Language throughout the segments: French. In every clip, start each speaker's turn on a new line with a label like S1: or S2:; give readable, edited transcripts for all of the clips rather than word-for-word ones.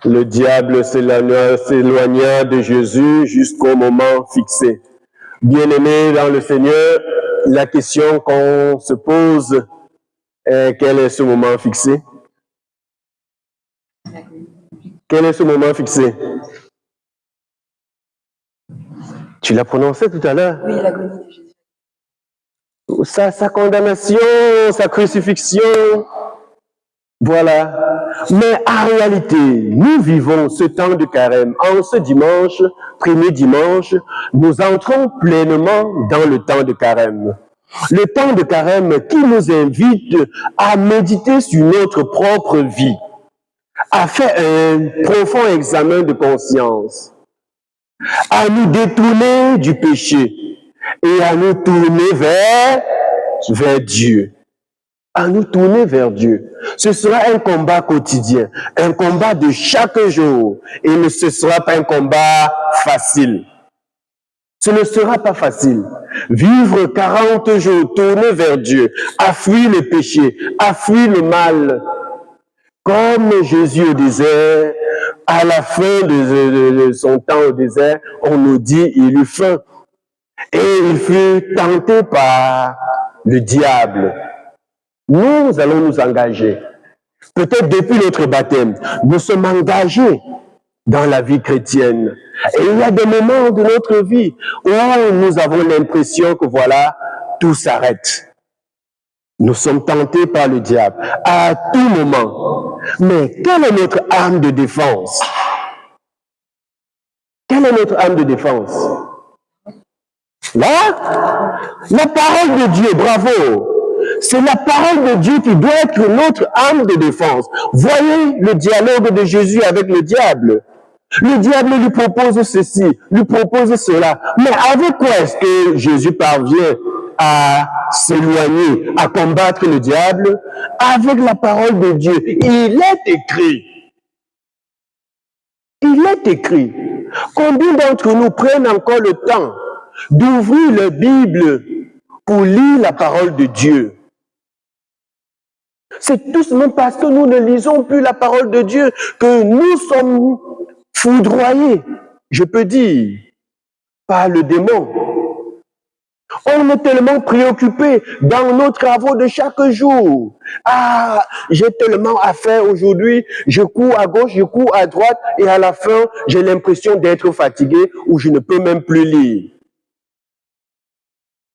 S1: Le diable s'éloigna de Jésus jusqu'au moment fixé. Bien-aimés dans le Seigneur, la question qu'on se pose est quel est ce moment fixé? Quel est ce moment fixé? Tu l'as prononcé tout à l'heure?
S2: Oui, l'agonie de Jésus.
S1: Sa condamnation, sa crucifixion, voilà. Mais en réalité, nous vivons ce temps de carême. En ce dimanche, premier dimanche, nous entrons pleinement dans le temps de carême. Le temps de carême qui nous invite à méditer sur notre propre vie, à faire un profond examen de conscience, à nous détourner du péché et à nous tourner vers Dieu. À nous tourner vers Dieu. Ce sera un combat quotidien, un combat de chaque jour. Et ce ne sera pas un combat facile. Ce ne sera pas facile. Vivre 40 jours tourner vers Dieu, à fuir le péché, à fuir le mal. Comme Jésus au désert, à la fin de son temps au désert, on nous dit il eut faim. Et il fut tenté par le diable. Nous allons nous engager. Peut-être depuis notre baptême, nous sommes engagés dans la vie chrétienne. Et il y a des moments de notre vie où nous avons l'impression que voilà, tout s'arrête. Nous sommes tentés par le diable à tout moment. Mais quelle est notre arme de défense? Quelle est notre arme de défense? Là, la parole de Dieu, bravo. C'est la parole de Dieu qui doit être notre arme de défense. Voyez le dialogue de Jésus avec le diable. Le diable lui propose ceci, lui propose cela. Mais avec quoi est-ce que Jésus parvient à s'éloigner, à combattre le diable? Avec la parole de Dieu. Il est écrit. Il est écrit. Combien d'entre nous prennent encore le temps d'ouvrir la Bible pour lire la parole de Dieu? C'est tout simplement parce que nous ne lisons plus la parole de Dieu que nous sommes foudroyés, je peux dire, par le démon. On est tellement préoccupés dans nos travaux de chaque jour. Ah, j'ai tellement à faire aujourd'hui, je cours à gauche, je cours à droite et à la fin, j'ai l'impression d'être fatigué ou je ne peux même plus lire.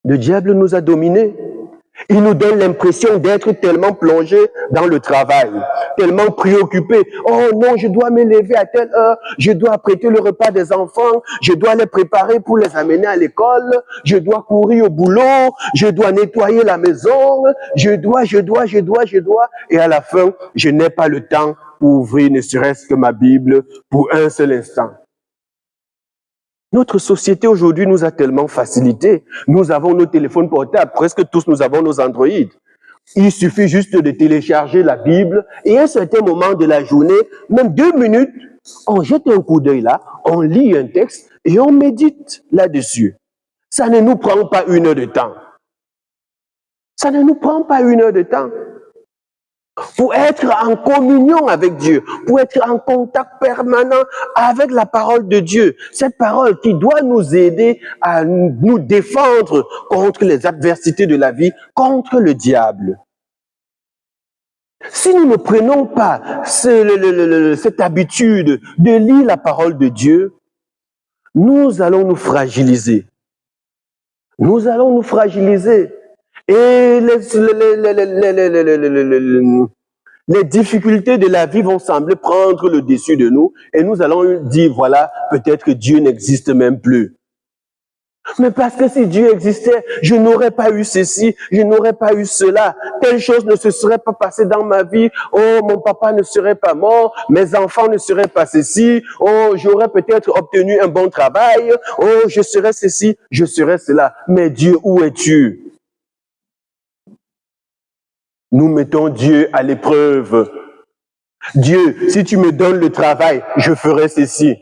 S1: Le diable nous a dominés. Il nous donne l'impression d'être tellement plongé dans le travail, tellement préoccupé. Oh non, je dois me lever à telle heure, je dois apprêter le repas des enfants, je dois les préparer pour les amener à l'école, je dois courir au boulot, je dois nettoyer la maison, je dois, et à la fin, je n'ai pas le temps pour ouvrir ne serait-ce que ma Bible pour un seul instant. Notre société aujourd'hui nous a tellement facilité. Nous avons nos téléphones portables, presque tous nous avons nos Android. Il suffit juste de télécharger la Bible et à un certain moment de la journée, même 2 minutes, on jette un coup d'œil là, on lit un texte et on médite là-dessus. Ça ne nous prend pas 1 heure de temps. Ça ne nous prend pas 1 heure de temps. Pour être en communion avec Dieu, pour être en contact permanent avec la parole de Dieu. Cette parole qui doit nous aider à nous défendre contre les adversités de la vie, contre le diable. Si nous ne prenons pas cette habitude de lire la parole de Dieu, nous allons nous fragiliser. Nous allons nous fragiliser. Et les difficultés de la vie vont sembler prendre le dessus de nous et nous allons dire, voilà, peut-être que Dieu n'existe même plus. Mais parce que si Dieu existait, je n'aurais pas eu ceci, je n'aurais pas eu cela. Telle chose ne se serait pas passée dans ma vie. Oh, mon papa ne serait pas mort, mes enfants ne seraient pas ceci. Oh, j'aurais peut-être obtenu un bon travail. Oh, je serais ceci, je serais cela. Mais Dieu, où es-tu? Nous mettons Dieu à l'épreuve. Dieu, si tu me donnes le travail, je ferai ceci.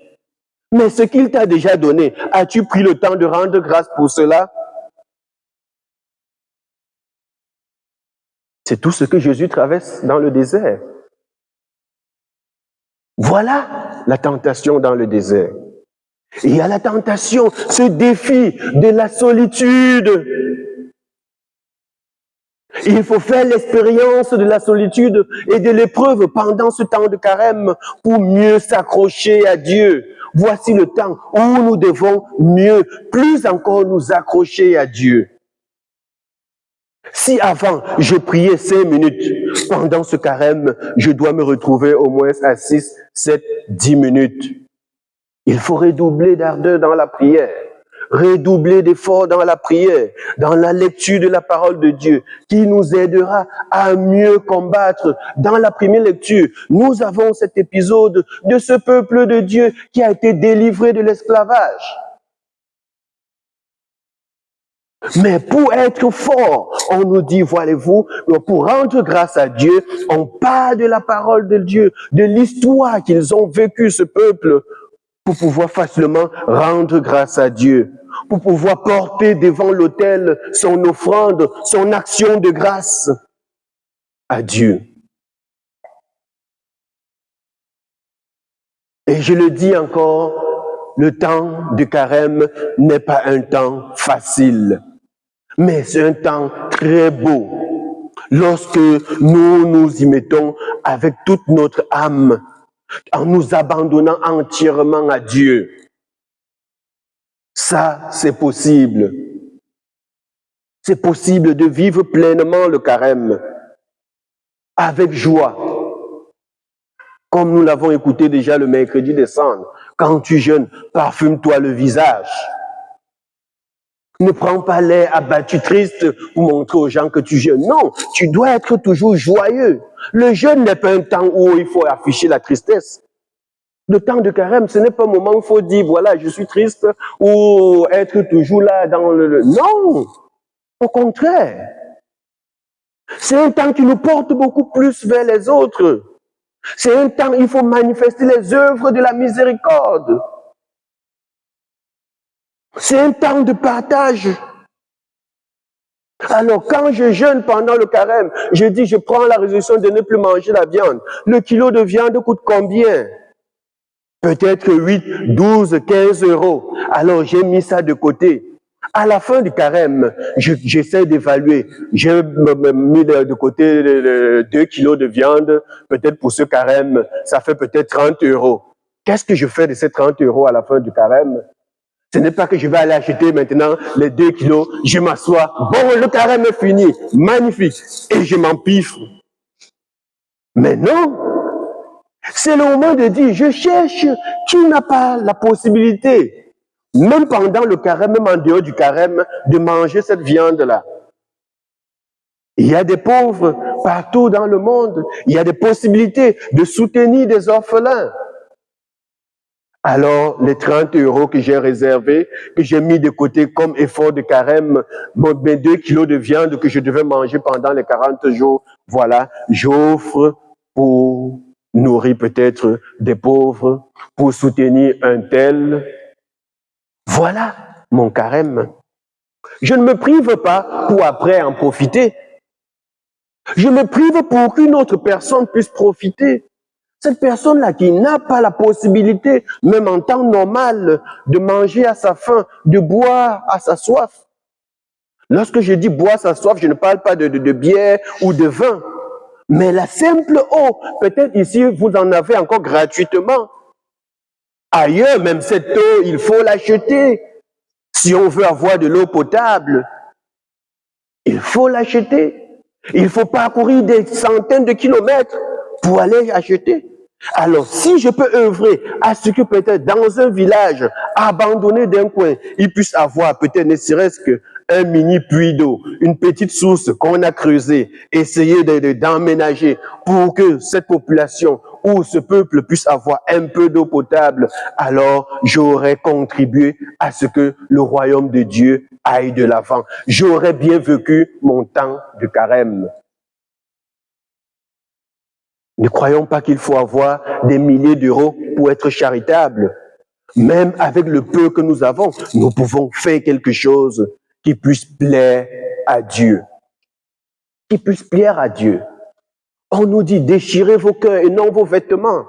S1: Mais ce qu'il t'a déjà donné, as-tu pris le temps de rendre grâce pour cela? C'est tout ce que Jésus traverse dans le désert. Voilà la tentation dans le désert. Il y a la tentation, ce défi de la solitude. Il faut faire l'expérience de la solitude et de l'épreuve pendant ce temps de carême pour mieux s'accrocher à Dieu. Voici le temps où nous devons mieux, plus encore nous accrocher à Dieu. Si avant, je priais 5 minutes, pendant ce carême, je dois me retrouver au moins à 6, 7, 10 minutes. Il faut redoubler d'ardeur dans la prière, redoubler d'efforts dans la prière, dans la lecture de la parole de Dieu, qui nous aidera à mieux combattre. Dans la première lecture, nous avons cet épisode de ce peuple de Dieu qui a été délivré de l'esclavage. Mais pour être fort, on nous dit, voyez-vous, pour rendre grâce à Dieu, on parle de la parole de Dieu, de l'histoire qu'ils ont vécue, ce peuple, pour pouvoir facilement rendre grâce à Dieu, pour pouvoir porter devant l'autel son offrande, son action de grâce à Dieu. Et je le dis encore, le temps de carême n'est pas un temps facile, mais c'est un temps très beau. Lorsque nous nous y mettons avec toute notre âme, en nous abandonnant entièrement à Dieu. Ça, c'est possible. C'est possible de vivre pleinement le carême avec joie. Comme nous l'avons écouté déjà le mercredi décembre. Quand tu jeûnes, parfume-toi le visage. Ne prends pas l'air abattu, triste pour montrer aux gens que tu jeûnes. Non, tu dois être toujours joyeux. Le jeûne n'est pas un temps où il faut afficher la tristesse. Le temps de carême, ce n'est pas un moment où il faut dire, voilà, je suis triste, ou être toujours là dans le... Non, au contraire. C'est un temps qui nous porte beaucoup plus vers les autres. C'est un temps où il faut manifester les œuvres de la miséricorde. C'est un temps de partage. Alors, quand je jeûne pendant le carême, je dis, je prends la résolution de ne plus manger la viande. Le kilo de viande coûte combien? Peut-être 8, 12, 15 euros. Alors, j'ai mis ça de côté. À la fin du carême, j'essaie d'évaluer. J'ai mis de côté 2 kilos de viande. Peut-être pour ce carême, ça fait peut-être 30 euros. Qu'est-ce que je fais de ces 30 euros à la fin du carême? Ce n'est pas que je vais aller acheter maintenant les 2 kilos, je m'assois. Bon, le carême est fini. Magnifique. Et je m'empiffre. Mais non. C'est le moment de dire, je cherche qui n'a pas la possibilité, même pendant le carême, même en dehors du carême, de manger cette viande-là. Il y a des pauvres partout dans le monde. Il y a des possibilités de soutenir des orphelins. Alors, les 30 euros que j'ai réservés, que j'ai mis de côté comme effort de carême, mes 2 kilos de viande que je devais manger pendant les 40 jours, voilà, j'offre pour nourrir peut-être des pauvres, pour soutenir un tel. Voilà mon carême. Je ne me prive pas pour après en profiter. Je me prive pour qu'une autre personne puisse profiter. Cette personne-là qui n'a pas la possibilité, même en temps normal, de manger à sa faim, de boire à sa soif. Lorsque je dis boire à sa soif, je ne parle pas de bière ou de vin. Mais la simple eau, peut-être ici, vous en avez encore gratuitement. Ailleurs, même cette eau, il faut l'acheter. Si on veut avoir de l'eau potable, il faut l'acheter. Il faut parcourir des centaines de kilomètres pour aller acheter. Alors, si je peux œuvrer à ce que peut-être dans un village abandonné d'un coin, il puisse avoir peut-être ne serait-ce qu'un mini puits d'eau, une petite source qu'on a creusée, essayer d'emménager pour que cette population ou ce peuple puisse avoir un peu d'eau potable, alors j'aurais contribué à ce que le royaume de Dieu aille de l'avant. J'aurais bien vécu mon temps de carême. Ne croyons pas qu'il faut avoir des milliers d'euros pour être charitable. Même avec le peu que nous avons, nous pouvons faire quelque chose qui puisse plaire à Dieu. Qui puisse plaire à Dieu. On nous dit, déchirez vos cœurs et non vos vêtements.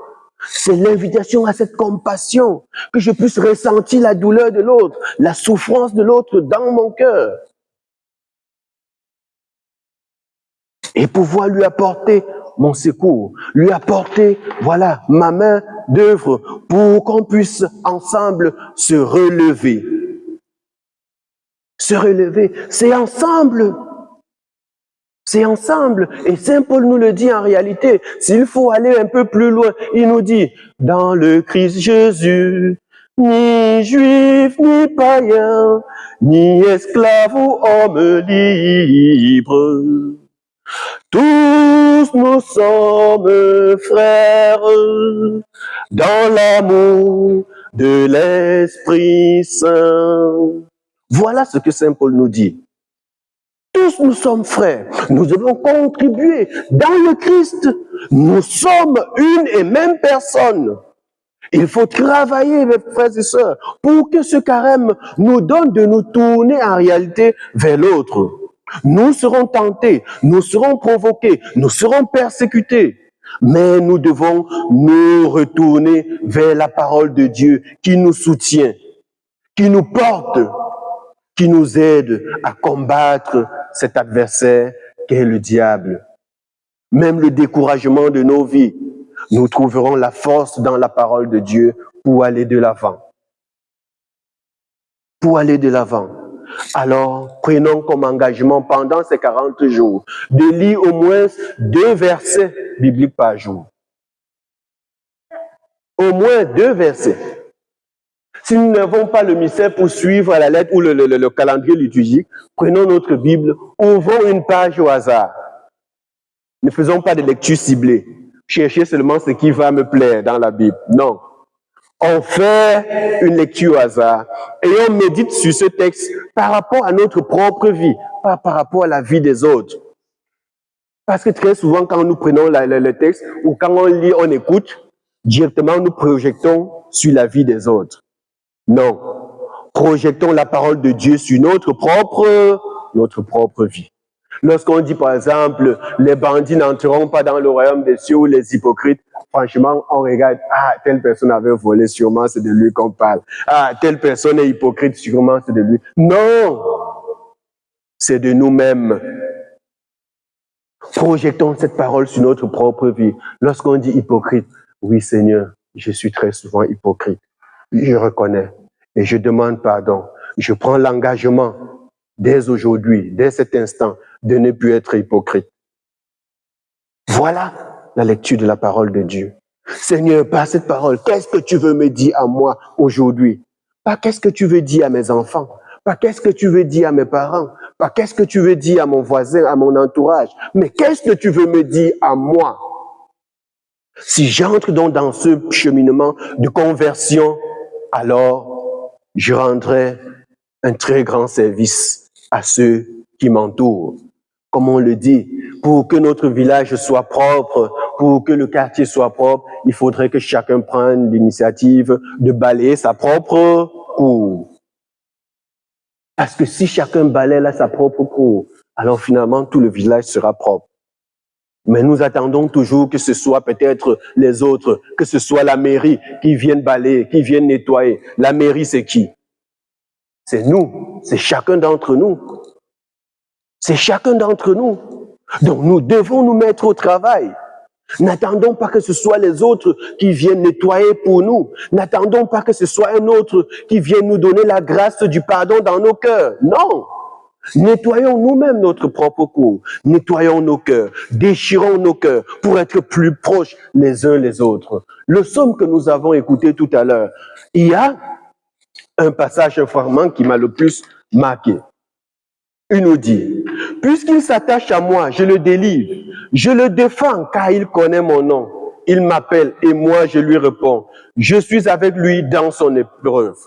S1: C'est l'invitation à cette compassion, que je puisse ressentir la douleur de l'autre, la souffrance de l'autre dans mon cœur. Et pouvoir lui apporter mon secours, lui apporter, voilà, ma main d'œuvre pour qu'on puisse ensemble se relever. Se relever, c'est ensemble. C'est ensemble. Et Saint Paul nous le dit en réalité. S'il faut aller un peu plus loin, il nous dit, dans le Christ Jésus, ni juif, ni païen, ni esclave ou homme libre, tous nous sommes frères dans l'amour de l'Esprit Saint. Voilà ce que Saint Paul nous dit. Tous nous sommes frères. Nous devons contribuer dans le Christ. Nous sommes une et même personne. Il faut travailler, mes frères et sœurs, pour que ce carême nous donne de nous tourner en réalité vers l'autre. Nous serons tentés, nous serons provoqués, nous serons persécutés. Mais nous devons nous retourner vers la parole de Dieu qui nous soutient, qui nous porte, qui nous aide à combattre cet adversaire qu'est le diable. Même le découragement de nos vies, nous trouverons la force dans la parole de Dieu pour aller de l'avant. Pour aller de l'avant. Alors, prenons comme engagement pendant ces 40 jours de lire au moins 2 versets bibliques par jour. Au moins 2 versets. Si nous n'avons pas le mystère pour suivre à la lettre ou le calendrier liturgique, prenons notre Bible, ouvrons une page au hasard. Ne faisons pas de lecture ciblée. Cherchez seulement ce qui va me plaire dans la Bible. Non. On fait une lecture au hasard et on médite sur ce texte par rapport à notre propre vie, pas par rapport à la vie des autres. Parce que très souvent, quand nous prenons le texte ou quand on lit, on écoute, directement nous projetons sur la vie des autres. Non. Projetons la parole de Dieu sur notre propre vie. Lorsqu'on dit par exemple, les bandits n'entreront pas dans le royaume des cieux ou les hypocrites, franchement, on regarde, telle personne avait volé, sûrement c'est de lui qu'on parle. Telle personne est hypocrite, sûrement c'est de lui. Non! C'est de nous-mêmes. Projetons cette parole sur notre propre vie. Lorsqu'on dit hypocrite, oui Seigneur, je suis très souvent hypocrite. Je reconnais et je demande pardon. Je prends l'engagement dès aujourd'hui, dès cet instant, de ne plus être hypocrite. Voilà la lecture de la parole de Dieu. Seigneur, par cette parole, qu'est-ce que tu veux me dire à moi aujourd'hui? Pas qu'est-ce que tu veux dire à mes enfants, pas qu'est-ce que tu veux dire à mes parents, pas qu'est-ce que tu veux dire à mon voisin, à mon entourage, mais qu'est-ce que tu veux me dire à moi? Si j'entre donc dans ce cheminement de conversion, alors je rendrai un très grand service à ceux qui m'entourent. Comme on le dit, pour que notre village soit propre, pour que le quartier soit propre, il faudrait que chacun prenne l'initiative de balayer sa propre cour. Parce que si chacun balaye là sa propre cour, alors finalement tout le village sera propre. Mais nous attendons toujours que ce soit peut-être les autres, que ce soit la mairie qui vienne balayer, qui vienne nettoyer. La mairie, c'est qui? C'est nous, c'est chacun d'entre nous. C'est chacun d'entre nous. Donc nous devons nous mettre au travail. N'attendons pas que ce soit les autres qui viennent nettoyer pour nous. N'attendons pas que ce soit un autre qui vienne nous donner la grâce du pardon dans nos cœurs. Non. Nettoyons nous-mêmes notre propre cour. Nettoyons nos cœurs. Déchirons nos cœurs pour être plus proches les uns les autres. Le psaume que nous avons écouté tout à l'heure, il y a un passage, un fragment qui m'a le plus marqué. Il nous dit, puisqu'il s'attache à moi, je le délivre, je le défends car il connaît mon nom. Il m'appelle et moi je lui réponds. Je suis avec lui dans son épreuve.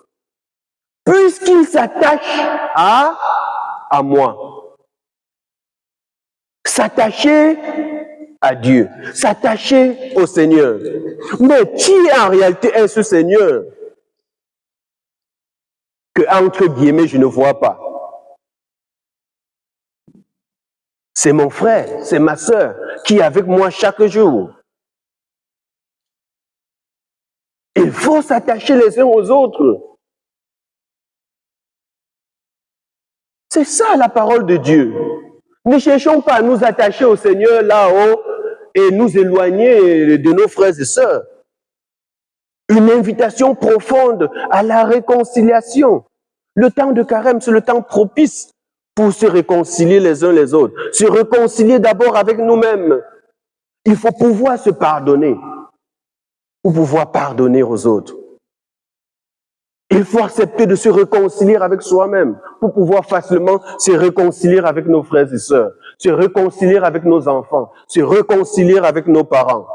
S1: Puisqu'il s'attache à moi. S'attacher à Dieu, s'attacher au Seigneur. Mais qui en réalité est ce Seigneur que, entre guillemets, je ne vois pas? C'est mon frère, c'est ma sœur qui est avec moi chaque jour. Il faut s'attacher les uns aux autres. C'est ça la parole de Dieu. Ne cherchons pas à nous attacher au Seigneur là-haut et nous éloigner de nos frères et sœurs. Une invitation profonde à la réconciliation. Le temps de carême, c'est le temps propice pour se réconcilier les uns les autres. Se réconcilier d'abord avec nous-mêmes. Il faut pouvoir se pardonner pour pouvoir pardonner aux autres. Il faut accepter de se réconcilier avec soi-même pour pouvoir facilement se réconcilier avec nos frères et sœurs, se réconcilier avec nos enfants, se réconcilier avec nos parents.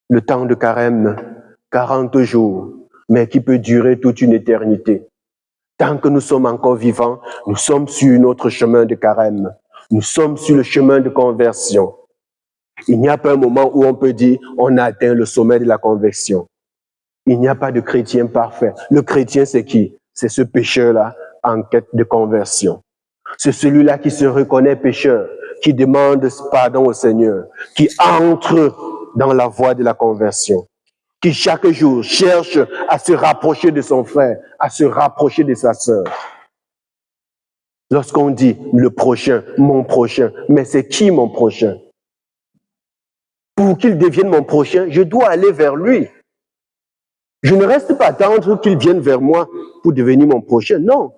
S1: Le temps de carême, 40 jours, mais qui peut durer toute une éternité. Tant que nous sommes encore vivants, nous sommes sur notre chemin de carême. Nous sommes sur le chemin de conversion. Il n'y a pas un moment où on peut dire on a atteint le sommet de la conversion. Il n'y a pas de chrétien parfait. Le chrétien, c'est qui? C'est ce pécheur-là en quête de conversion. C'est celui-là qui se reconnaît pécheur, qui demande pardon au Seigneur, qui entre dans la voie de la conversion, qui chaque jour cherche à se rapprocher de son frère, à se rapprocher de sa sœur. Lorsqu'on dit le prochain, mais c'est qui mon prochain? Pour qu'il devienne mon prochain, je dois aller vers lui. Je ne reste pas attendre qu'il vienne vers moi pour devenir mon prochain. Non.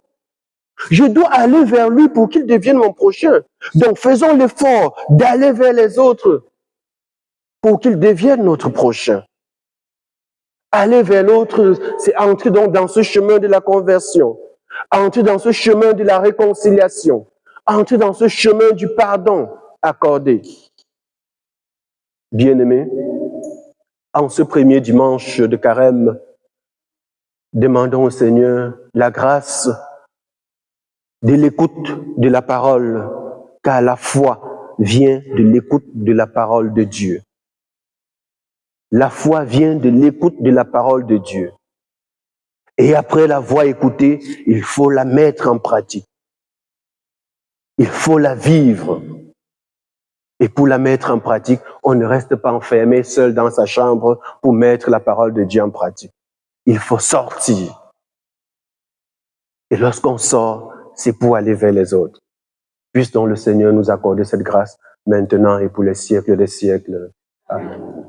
S1: Je dois aller vers lui pour qu'il devienne mon prochain. Donc faisons l'effort d'aller vers les autres pour qu'ils deviennent notre prochain. Aller vers l'autre, c'est entrer donc dans ce chemin de la conversion, entrer dans ce chemin de la réconciliation, entrer dans ce chemin du pardon accordé. Bien-aimés, en ce premier dimanche de carême, demandons au Seigneur la grâce de l'écoute de la parole, car la foi vient de l'écoute de la parole de Dieu. La foi vient de l'écoute de la parole de Dieu. Et après l'avoir écoutée, il faut la mettre en pratique. Il faut la vivre. Et pour la mettre en pratique, on ne reste pas enfermé seul dans sa chambre pour mettre la parole de Dieu en pratique. Il faut sortir. Et lorsqu'on sort, c'est pour aller vers les autres. Puisse donc le Seigneur nous accorder cette grâce maintenant et pour les siècles des siècles. Amen.